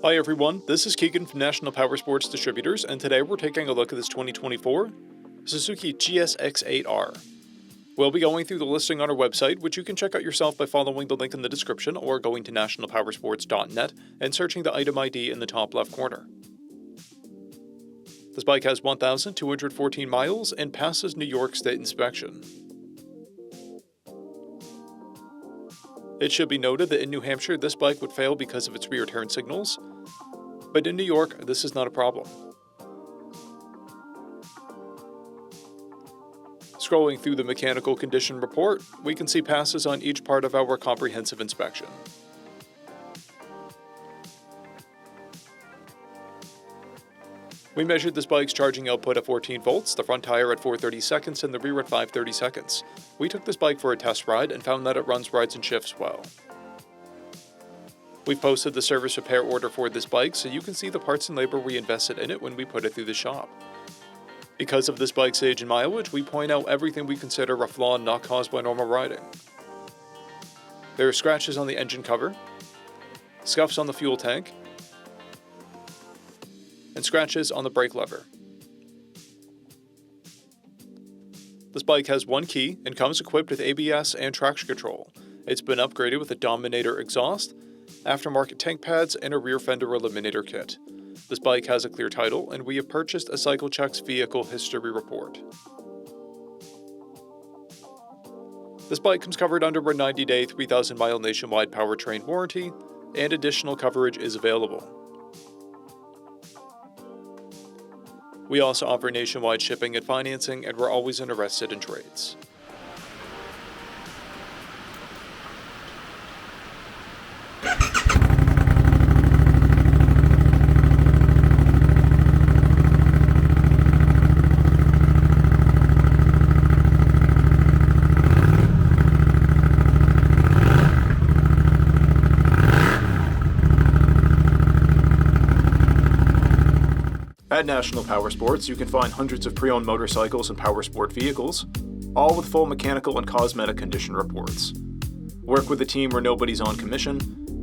Hi everyone, this is Keegan from National Powersports Distributors, and today we're taking a look at this 2024 SUZUKI GSX8R. We'll be going through the listing on our website, which you can check out yourself by following the link in the description or going to nationalpowersports.net and searching the item ID in the top left corner. This bike has 1,214 miles and passes New York State inspection. It should be noted that in New Hampshire, this bike would fail because of its rear turn signals, but in New York, this is not a problem. Scrolling through the mechanical condition report, we can see passes on each part of our comprehensive inspection. We measured this bike's charging output at 14 volts, the front tire at 430 seconds, and the rear at 530 seconds. We took this bike for a test ride and found that it runs, rides, and shifts well. We've posted the service repair order for this bike so you can see the parts and labor we invested in it when we put it through the shop. Because of this bike's age and mileage, we point out everything we consider a flaw not caused by normal riding. There are scratches on the engine cover, scuffs on the fuel tank, and scratches on the brake lever. This bike has one key and comes equipped with ABS and traction control. It's been upgraded with a Dominator exhaust, aftermarket tank pads, and a rear fender eliminator kit. This bike has a clear title, and we have purchased a CycleCheck's vehicle history report. This bike comes covered under a 90-day, 3,000-mile nationwide powertrain warranty, and additional coverage is available. We also offer nationwide shipping and financing, and we're always interested in trades. At National Powersports, you can find hundreds of pre-owned motorcycles and powersport vehicles, all with full mechanical and cosmetic condition reports. Work with a team where nobody's on commission,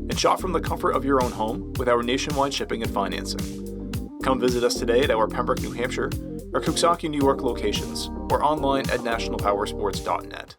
and shop from the comfort of your own home with our nationwide shipping and financing. Come visit us today at our Pembroke, New Hampshire, or Coxsackie, New York locations, or online at nationalpowersports.net.